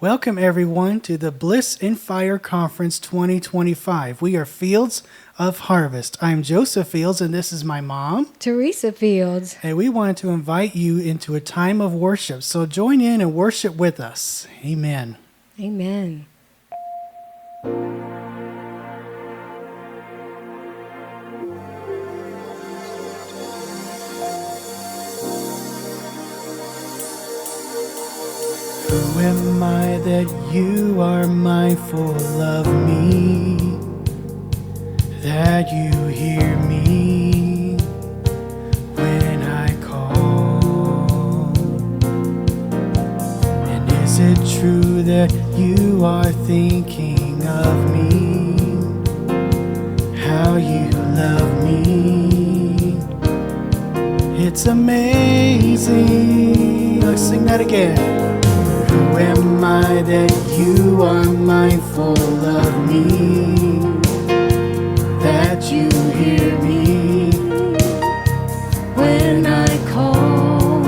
Welcome, everyone, to the Bliss in Fire Conference 2025. We are Fields of Harvest. I'm Joseph Fields, and this is my mom, Teresa Fields. And we wanted to invite you into a time of worship. So join in and worship with us. Amen. Amen. Who am I that you are mindful of me, that you hear me when I call? And is it true that you are thinking of me, how you love me? It's amazing. Let's sing that again. Who am I that you are mindful of me, that you hear me when I call?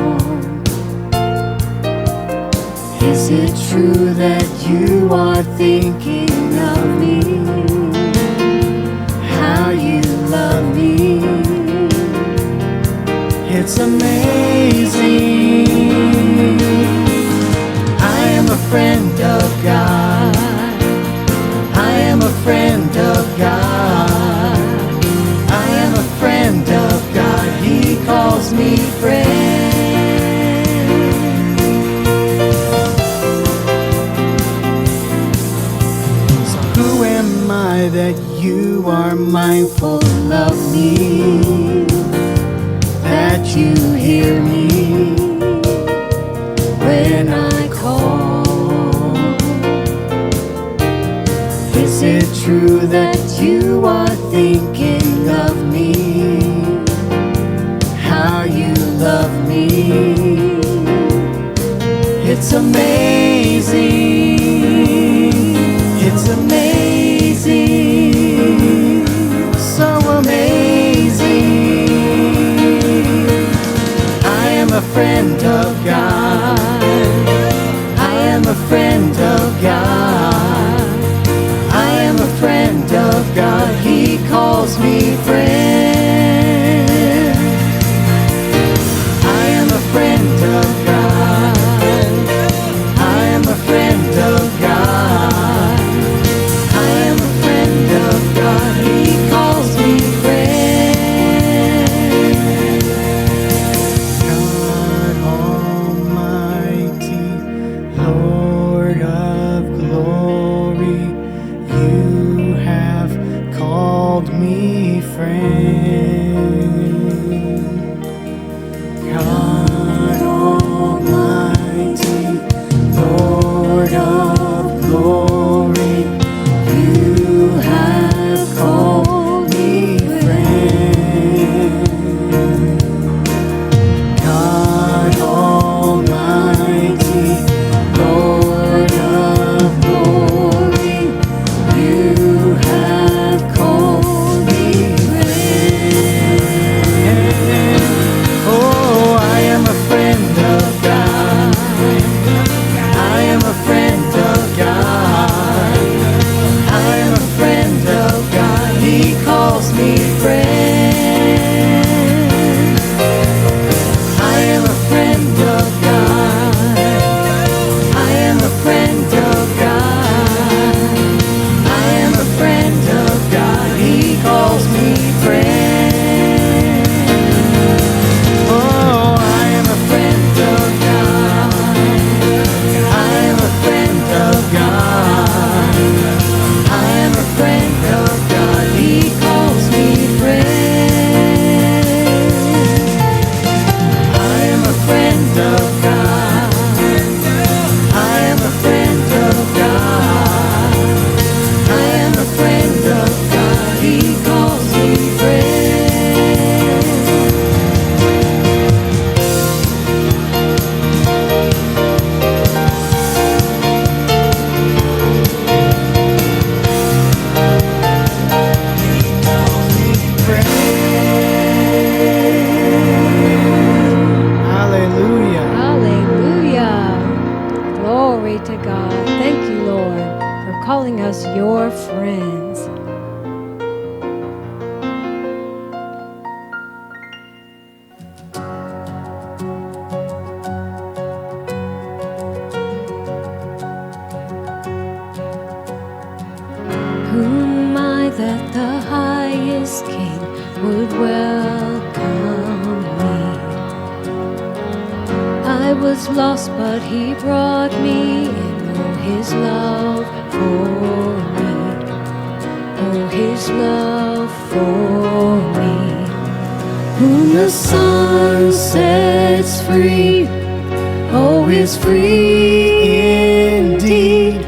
Is it true that you are thinking of me, how you love me? It's amazing. I am a friend of God. I am a friend of God. I am a friend of God. He calls me friend. So who am I that you are mindful of me, that you hear me when I call? Is it true that you are thinking of me, how you love me? It's amazing. It's amazing. So amazing. I am a friend of God. I am a friend of God. I am a friend of God. He calls me friend. I am a friend of God. I am a friend of God. I am a friend of God. He calls me friend. God Almighty, Lord of glory, you have called me friend. God Almighty, Lord of glory, you have called me friend. God Almighty, Lord of glory, you have called me friend. Oh, I am a friend of God. I am a friend of God. Thank you, Lord, for calling us your friends. Whom I that the highest King would welcome me. I was lost, but he brought me in. Oh, his love for me. Oh, his love for me. Whom the Son sets free, oh, is free indeed.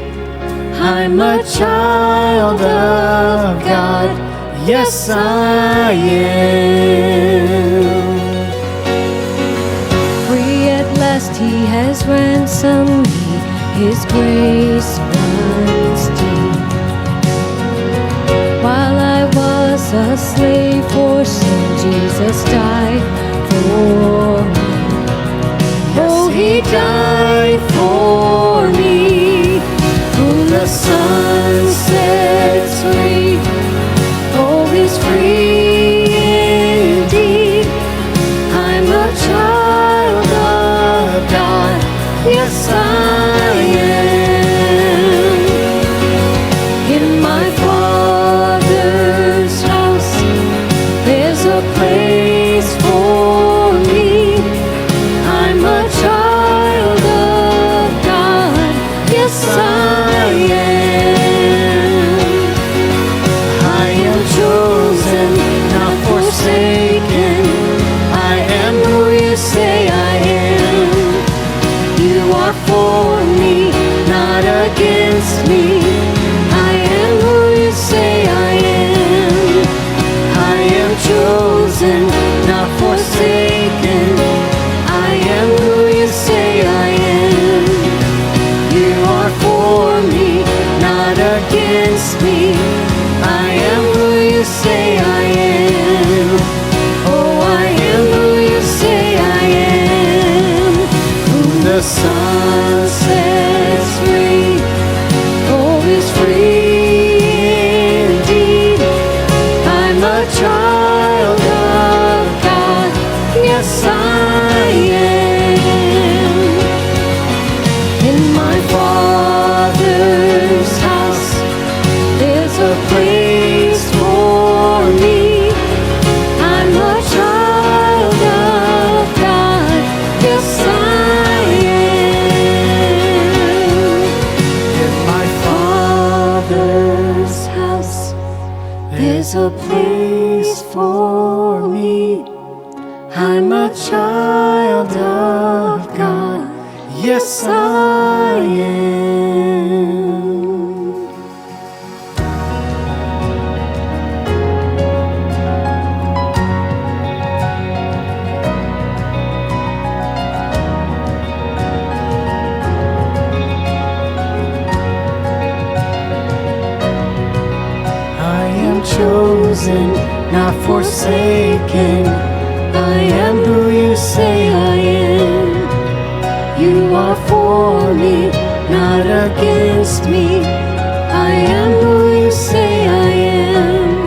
I'm a child of God, yes I am. Free at last he has ransomed me, his grace runs deep. While I was a slave for sin, Jesus died for me. Oh, he died for me. The Son sets free, oh, is free indeed. I'm a child of God, yes I am. In my Father's house, there's a place for me. I'm a child of God, yes I am. There's a place for me. I'm a child of God. Yes, I am. Chosen, not forsaken. I am who you say I am. You are for me, not against me. I am who you say I am.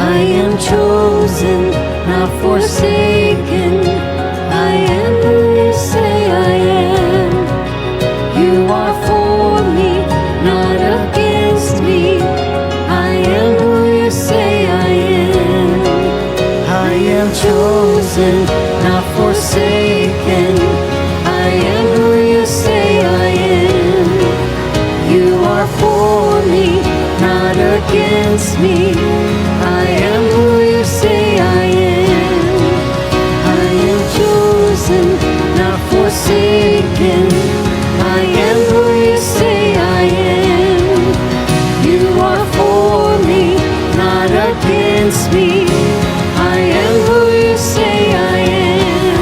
I am chosen, not forsaken. I am who you say I am. You are for me, not against me. I am say I am. I am chosen, not forsaken. I am who you say I am. You are for me, not against me. I am who you say I am. I am chosen, not forsaken. I am who you say I am. You are for me, not against me. I am who you say I am.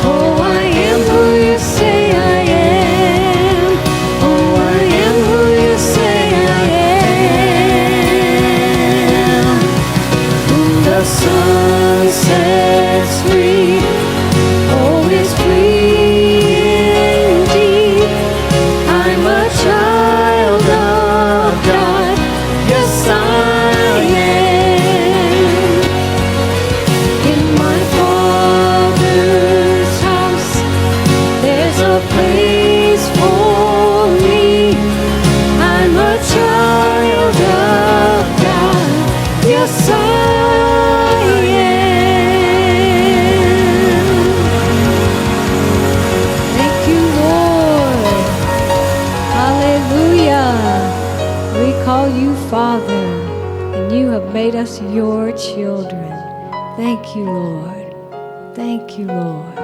Oh, I am who you say I am. Oh, I am who you say I am. you Father, and you have made us your children. Thank you, Lord. Thank you, Lord.